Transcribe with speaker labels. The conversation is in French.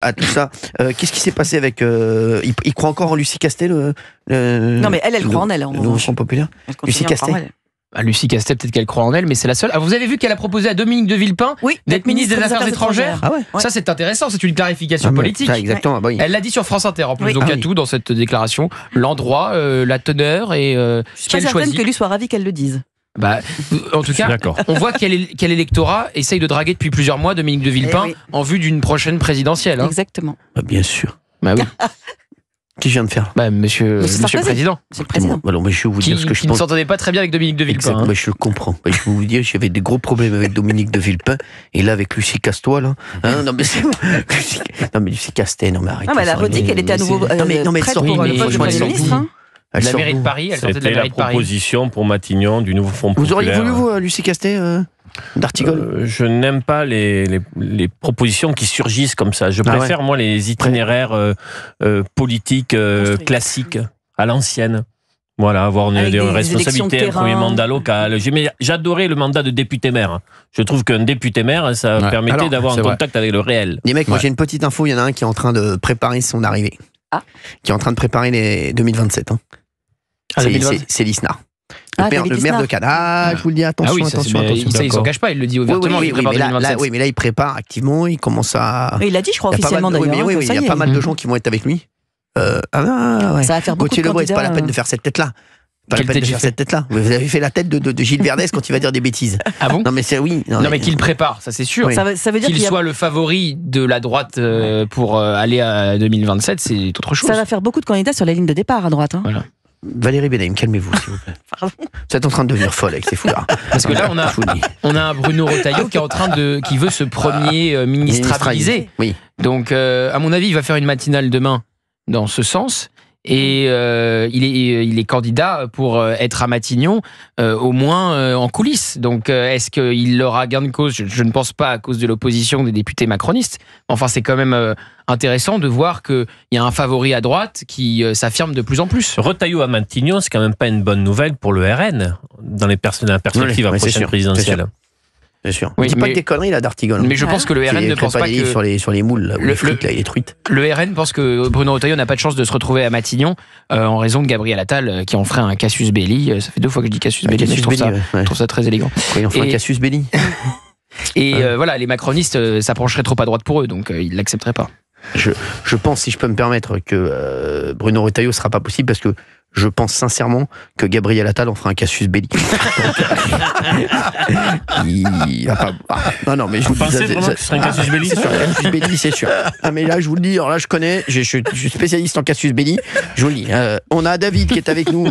Speaker 1: à tout ça. Qu'est-ce qui s'est passé avec... il croit encore en Lucie Castet,
Speaker 2: Non, mais elle croit en elle.
Speaker 1: Le nouveau Front populaire. Lucie Castet.
Speaker 3: Lucie Castet, peut-être qu'elle croit en elle, mais c'est la seule. Ah, vous avez vu qu'elle a proposé à Dominique de Villepin d'être ministre des Affaires étrangères.
Speaker 1: Ah ouais.
Speaker 3: Ça, c'est intéressant, c'est une clarification politique.
Speaker 1: Ça, exactement. Bah oui.
Speaker 3: Elle l'a dit sur France Inter, en plus, donc il y a tout dans cette déclaration. L'endroit, la teneur et
Speaker 2: je suis pas certaine que lui soit ravi qu'elle le dise.
Speaker 3: Bah, en tout cas, on voit quel électorat essaye de draguer depuis plusieurs mois Dominique de Villepin en vue d'une prochaine présidentielle.
Speaker 2: Exactement.
Speaker 1: Bah, bien sûr.
Speaker 3: Bah oui.
Speaker 1: Qui vient de faire
Speaker 3: Monsieur le Président.
Speaker 2: C'est le Président.
Speaker 1: Alors, je vais vous dire ce que je
Speaker 3: pense. Qui ne s'entendait pas très bien avec Dominique de Villepin.
Speaker 1: Je le comprends. Je vais vous dire, j'avais des gros problèmes avec Dominique de Villepin. Et là, avec Lucie Castois, là. Non, mais Lucie Castet, non, mais arrêtez.
Speaker 2: Non, mais elle a redit qu'elle était à nouveau prête pour le poste de Premier ministre.
Speaker 3: La mairie de Paris, elle sortait de la mairie de Paris.
Speaker 4: Proposition pour Matignon du nouveau Front populaire.
Speaker 1: Vous auriez voulu, vous, Lucie Castet d'Artigol?
Speaker 4: Je n'aime pas les propositions qui surgissent comme ça. Je préfère, moi, les itinéraires politiques classiques, à l'ancienne. Voilà, avoir des responsabilités, un premier mandat local. J'adorais le mandat de député-maire. Je trouve qu'un député-maire, ça permettait d'avoir un contact avec le réel.
Speaker 1: Les mecs, moi j'ai une petite info, il y en a un qui est en train de préparer son arrivée. Qui est en train de préparer les 2027. C'est Lisnard. Le maire de Cannes. Je vous le dis, attention.
Speaker 3: Ça, il s'en cache pas, il le dit ouvertement.
Speaker 1: Mais là, il prépare activement, il commence à...
Speaker 2: Il l'a dit, je crois, officiellement d'ailleurs.
Speaker 1: Il y a pas mal de gens qui vont être avec lui.
Speaker 2: Ça va faire beaucoup de candidats.
Speaker 1: C'est pas la peine de faire cette tête-là. Vous avez fait la tête de Gilles Verdès quand il va dire des bêtises.
Speaker 3: Ah bon?
Speaker 1: Non mais c'est
Speaker 3: Non mais qu'il prépare, ça c'est sûr.
Speaker 2: Ça veut dire
Speaker 3: qu'il soit le favori de la droite pour aller à 2027, c'est autre chose.
Speaker 2: Ça va faire beaucoup de candidats sur la ligne de départ à droite.
Speaker 3: Voilà.
Speaker 1: Valérie Bédaïm, calmez-vous s'il vous plaît. Pardon. Vous êtes en train de devenir folle avec ces foulards.
Speaker 3: Parce que là on a un Bruno Retailleau qui veut se premier ministrabiliser.
Speaker 1: Oui.
Speaker 3: Donc à mon avis, il va faire une matinale demain dans ce sens. Et il est candidat pour être à Matignon, au moins en coulisses. Donc, est-ce qu'il aura gain de cause? Je ne pense pas à cause de l'opposition des députés macronistes. Enfin, c'est quand même intéressant de voir qu'il y a un favori à droite qui s'affirme de plus en plus.
Speaker 4: Retailleau à Matignon, c'est quand même pas une bonne nouvelle pour le RN, dans la perspective à la prochaine présidentielle.
Speaker 1: Bien sûr. Oui, pas que des conneries là d'Artigol.
Speaker 3: Mais je pense que le RN ne pense pas que
Speaker 1: sur les moules, là, le fric là, il est truite.
Speaker 3: Le RN pense que Bruno Retailleau n'a pas de chance de se retrouver à Matignon en raison de Gabriel Attal qui en ferait un casus belli. Ça fait 2 fois que je dis casus belli, mais je trouve ça très élégant.
Speaker 1: Il en ferait un casus belli.
Speaker 3: Et voilà, les macronistes s'approcheraient trop à droite pour eux, donc ils l'accepteraient pas.
Speaker 1: Je pense, si je peux me permettre, que Bruno Retailleau sera pas possible parce que je pense sincèrement que Gabriel Attal en fera un casus belli. Il va pas... Non, mais je vous
Speaker 4: pensez vraiment que ce serait un casus belli?
Speaker 1: C'est sûr, casus belli, c'est sûr. Ah, mais là, je vous le dis, alors là, je connais, je suis spécialiste en casus belli. Je vous le dis. On a David qui est avec nous.